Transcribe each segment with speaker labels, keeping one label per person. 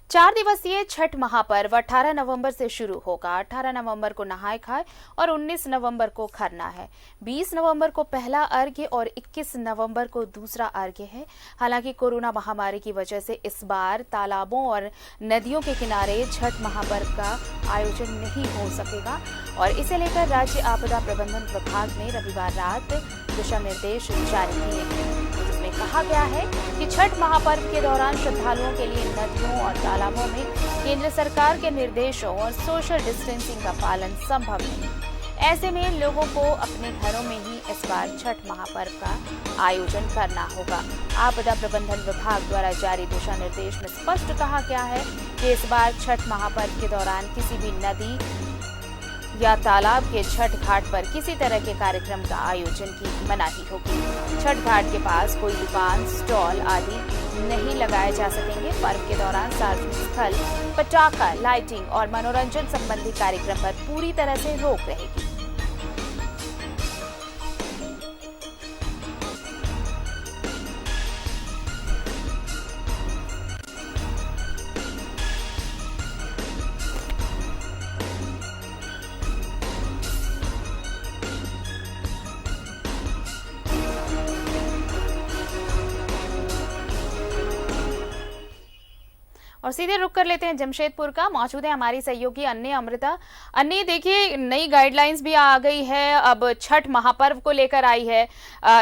Speaker 1: 4 दिवसीय छठ महापर्व 18 नवंबर से शुरू होगा। 18 नवंबर को नहाय खाए और 19 नवंबर को खरना है। 20 नवंबर को पहला अर्घ्य और 21 नवंबर को दूसरा अर्घ्य है। हालांकि कोरोना महामारी की वजह से इस बार तालाबों और नदियों के किनारे छठ महापर्व का आयोजन नहीं हो सकेगा और इसे लेकर राज्य आपदा प्रबंधन विभाग ने रविवार रात दिशा निर्देश जारी किए हैं, जिसमें कहा गया है कि छठ महापर्व के दौरान श्रद्धालुओं के लिए नदियों और तालाबों में केंद्र सरकार के निर्देशों और सोशल डिस्टेंसिंग का पालन संभव नहीं। ऐसे में लोगों को अपने घरों में ही इस बार छठ महापर्व का आयोजन करना होगा। आपदा प्रबंधन विभाग द्वारा जारी दिशा निर्देश में स्पष्ट कहा गया है कि इस बार छठ महापर्व के दौरान किसी भी नदी या तालाब के छठ घाट पर किसी तरह के कार्यक्रम का आयोजन की मनाही होगी। छठ घाट के पास कोई दुकान, स्टॉल आदि नहीं लगाए जा सकेंगे। पर्व के दौरान सार्वजनिक स्थल, पटाखा, लाइटिंग और मनोरंजन संबंधी कार्यक्रम पर पूरी तरह से रोक रहेगी। और सीधे रुक कर लेते हैं जमशेदपुर का। मौजूद है हमारी सहयोगी अन्य अमृता। अन्य देखिए, नई गाइडलाइंस भी आ गई है, अब छठ महापर्व को लेकर आई है।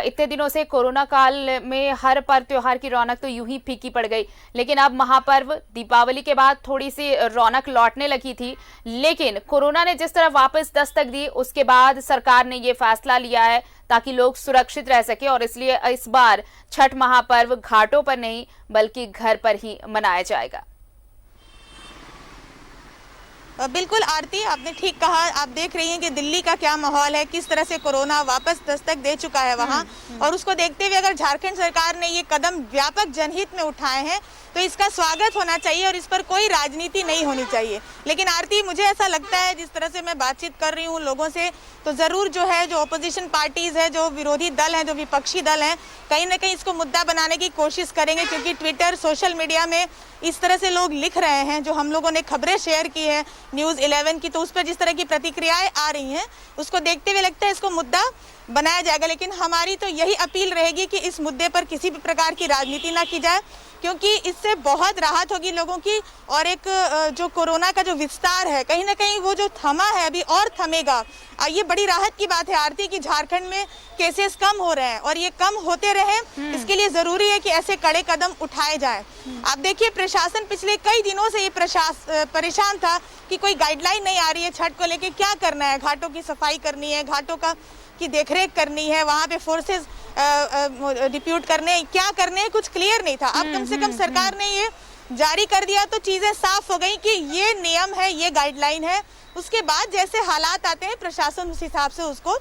Speaker 1: इतने दिनों से कोरोना काल में हर पर्व त्योहार की रौनक तो यूं ही फीकी पड़ गई, लेकिन अब महापर्व दीपावली के बाद थोड़ी सी रौनक लौटने लगी थी, लेकिन कोरोना ने जिस तरह वापस दस्तक दी उसके बाद सरकार ने ये फैसला लिया है ताकि लोग सुरक्षित रह सके और इसलिए इस बार छठ महापर्व घाटों पर नहीं बल्कि घर पर ही मनाया जाएगा।
Speaker 2: बिल्कुल आरती, आपने ठीक कहा। आप देख रही हैं कि दिल्ली का क्या माहौल है, किस तरह से कोरोना वापस दस्तक दे चुका है वहां। और उसको देखते हुए अगर झारखंड सरकार ने ये कदम व्यापक जनहित में उठाए हैं तो इसका स्वागत होना चाहिए और इस पर कोई राजनीति नहीं होनी चाहिए। लेकिन आरती, मुझे ऐसा लगता है, जिस तरह से मैं बातचीत कर रही हूँ लोगों से, तो जरूर जो है, जो ऑपोजिशन पार्टीज है, जो विरोधी दल हैं, जो विपक्षी दल हैं, कहीं ना कहीं इसको मुद्दा बनाने की कोशिश करेंगे, क्योंकि ट्विटर, सोशल मीडिया में इस तरह से लोग लिख रहे हैं। जो हम लोगों ने खबरें शेयर की है न्यूज़ 11 की, तो उस पर जिस तरह की प्रतिक्रियाएं आ रही हैं उसको देखते हुए लगता है इसको मुद्दा बनाया जाएगा। लेकिन हमारी तो यही अपील रहेगी कि इस मुद्दे पर किसी भी प्रकार की राजनीति ना की जाए, क्योंकि इससे बहुत राहत होगी लोगों की। और एक जो कोरोना का जो विस्तार है, कहीं ना कहीं वो जो थमा है अभी और थमेगा। ये बड़ी राहत की बात है आरती कि झारखंड में केसेस कम हो रहे हैं और ये कम होते रहे, इसके लिए जरूरी है कि ऐसे कड़े कदम उठाए जाएं। आप देखिए, प्रशासन पिछले कई दिनों से ये परेशान था कि कोई गाइडलाइन नहीं आ रही है छठ को लेके, क्या करना है, घाटों की सफाई करनी है, घाटों की देखरेख करनी है, वहाँ पे फोर्सेस डिप्यूट करने, क्या करने हैं, कुछ क्लियर नहीं था। अब कम से कम सरकार ने ये जारी कर दिया तो चीजें साफ हो गई कि ये नियम है, ये गाइडलाइन है। उसके बाद जैसे हालात आते हैं प्रशासन उस हिसाब से उसको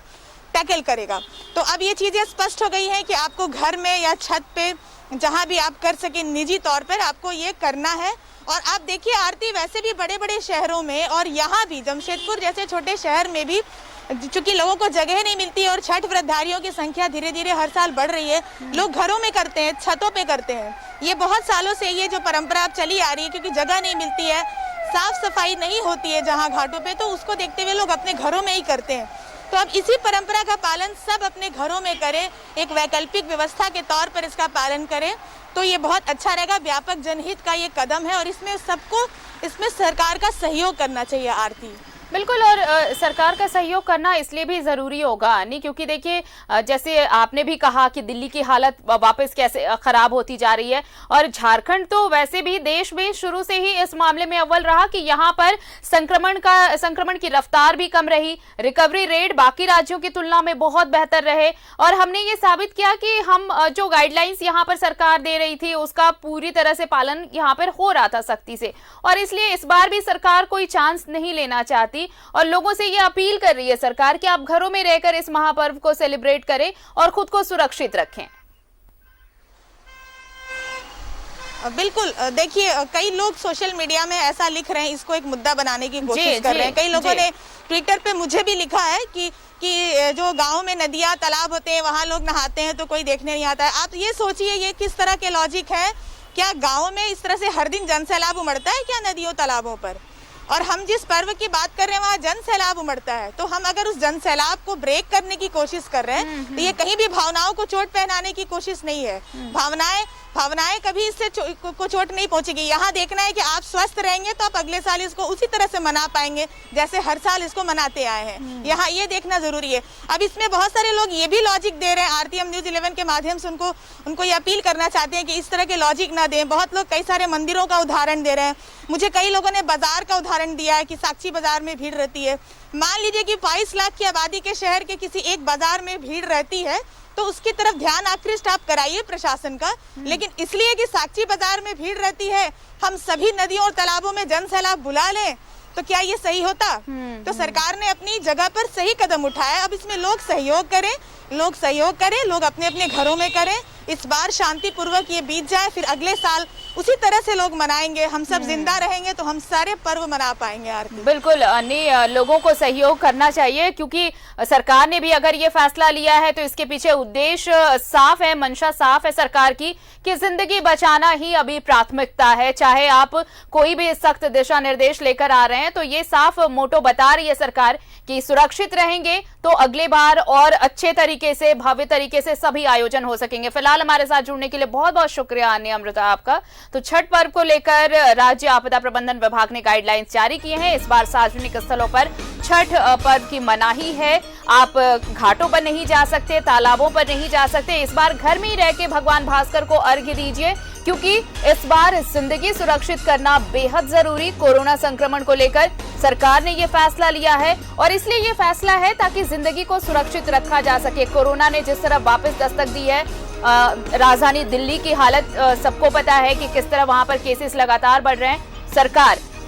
Speaker 2: टैकल करेगा। तो अब ये चीजें स्पष्ट हो गई हैं कि आपको घर में या छत पे जहां भी आप कर सके निजी तौर पर आपको ये करना है। और आप देखिए आरती, वैसे भी बड़े बड़े शहरों में और यहाँ भी जमशेदपुर जैसे छोटे शहर में भी चूंकि लोगों को जगह नहीं मिलती है और छठ व्रतधारियों की संख्या धीरे धीरे हर साल बढ़ रही है, लोग घरों में करते हैं, छतों पे करते हैं। ये बहुत सालों से ये जो परंपरा अब चली आ रही है, क्योंकि जगह नहीं मिलती है, साफ सफाई नहीं होती है जहाँ घाटों पे, तो उसको देखते हुए लोग अपने घरों में ही करते हैं। तो अब इसी परंपरा का पालन सब अपने घरों में करें, एक वैकल्पिक व्यवस्था के तौर पर इसका पालन करें, तो ये बहुत अच्छा रहेगा। व्यापक जनहित का ये कदम है और इसमें सबको, इसमें सरकार का सहयोग करना चाहिए आरती।
Speaker 1: बिल्कुल, और सरकार का सहयोग करना इसलिए भी जरूरी होगा नहीं, क्योंकि देखिए जैसे आपने भी कहा कि दिल्ली की हालत वापस कैसे खराब होती जा रही है और झारखंड तो वैसे भी देश में शुरू से ही इस मामले में अव्वल रहा कि यहाँ पर संक्रमण की रफ्तार भी कम रही, रिकवरी रेट बाकी राज्यों की तुलना में बहुत बेहतर रहे और हमने ये साबित किया कि हम जो गाइडलाइंस यहाँ पर सरकार दे रही थी उसका पूरी तरह से पालन यहाँ पर हो रहा था सख्ती से। और इसलिए इस बार भी सरकार कोई चांस नहीं लेना चाहती और लोगों से ये अपील कर रही है सरकार कि आप घरों में रहकर इस महापर्व को सेलिब्रेट करें और खुद को सुरक्षित रखें।
Speaker 2: बिल्कुल, देखिए कई लोग सोशल मीडिया में ऐसा लिख रहे हैं, इसको एक मुद्दा बनाने की कोशिश कर रहे हैं। कई लोगों ने ट्विटर पे मुझे भी लिखा है कि जो गांव में नदियां तालाब होते हैं वहां लोग नहाते हैं तो कोई देखने नहीं आता है। आप ये सोचिए ये किस तरह के लॉजिक है क्या गाँव में इस तरह से हर दिन जन सैलाब उमड़ता है क्या नदियों तालाबों पर? और हम जिस पर्व की बात कर रहे हैं वहाँ जन सैलाब उमड़ता है, तो हम अगर उस जन सैलाब को ब्रेक करने की कोशिश कर रहे हैं तो ये कहीं भी भावनाओं को चोट पहनाने की कोशिश नहीं है। भावनाएं कभी इससे को चोट नहीं पहुंचेगी। यहाँ देखना है कि आप स्वस्थ रहेंगे तो आप अगले साल इसको उसी तरह से मना पाएंगे जैसे हर साल इसको मनाते आए हैं। यहाँ ये देखना जरूरी है। अब इसमें बहुत सारे लोग ये भी लॉजिक दे रहे हैं, आरती हम न्यूज़ 11 के माध्यम से उनको ये अपील करना चाहते हैं कि इस तरह के लॉजिक ना दें। बहुत लोग कई सारे मंदिरों का उदाहरण दे रहे हैं। मुझे कई लोगों ने बाजार का उदाहरण दिया है कि साक्षी बाजार में भीड़ रहती है। मान लीजिए कि 22 लाख की आबादी के शहर के किसी एक बाजार में भीड़ रहती है तो उसकी तरफ ध्यान आकृष्ट आप कराइए प्रशासन का, लेकिन इसलिए कि साक्षी बाजार में भीड़ रहती है हम सभी नदियों और तालाबों में जन सैलाब बुला लें तो क्या ये सही होता? तो सरकार ने अपनी जगह पर सही कदम उठाया। अब इसमें लोग सहयोग करें, लोग अपने अपने घरों में करें। इस बार शांतिपूर्वक ये बीत जाए, फिर अगले साल उसी तरह से लोग मनाएंगे। हम सब जिंदा रहेंगे तो हम सारे पर्व मना पाएंगे। आरती
Speaker 1: बिल्कुल अन्य लोगों को सहयोग करना चाहिए, क्योंकि सरकार ने भी अगर ये फैसला लिया है तो इसके पीछे उद्देश्य साफ है, मंशा साफ है सरकार की कि जिंदगी बचाना ही अभी प्राथमिकता है। चाहे आप कोई भी सख्त दिशा निर्देश लेकर आ रहे हैं तो ये साफ मोटो बता रही है सरकार कि सुरक्षित रहेंगे तो अगले बार और अच्छे तरीके से, भव्य तरीके से सभी आयोजन हो सकेंगे। फिलहाल हमारे साथ जुड़ने के लिए बहुत बहुत शुक्रिया अन्य अमृता आपका। तो छठ पर्व को लेकर राज्य आपदा प्रबंधन विभाग ने गाइडलाइंस जारी किए हैं। इस बार सार्वजनिक स्थलों पर छठ पर्व की मनाही है। आप घाटों पर नहीं जा सकते, तालाबों पर नहीं जा सकते। इस बार घर में ही रह के भगवान भास्कर को अर्घ्य दीजिए, क्योंकि इस बार जिंदगी सुरक्षित करना बेहद जरूरी। कोरोना संक्रमण को लेकर सरकार ने ये फैसला लिया है और इसलिए ये फैसला है ताकि जिंदगी को सुरक्षित रखा जा सके। कोरोना ने जिस तरह वापस दस्तक दी है, राजधानी दिल्ली की हालत सबको पता है कि किस तरह वहां पर केसेस लगातार बढ़ रहे हैं।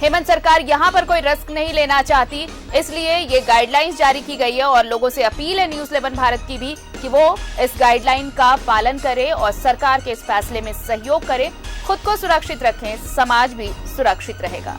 Speaker 1: हेमंत सरकार यहां पर कोई रिस्क नहीं लेना चाहती, इसलिए ये गाइडलाइंस जारी की गई है और लोगों से अपील है न्यूज़ 11 भारत की भी कि वो इस गाइडलाइन का पालन करें और सरकार के इस फैसले में सहयोग करें, खुद को सुरक्षित रखें, समाज भी सुरक्षित रहेगा।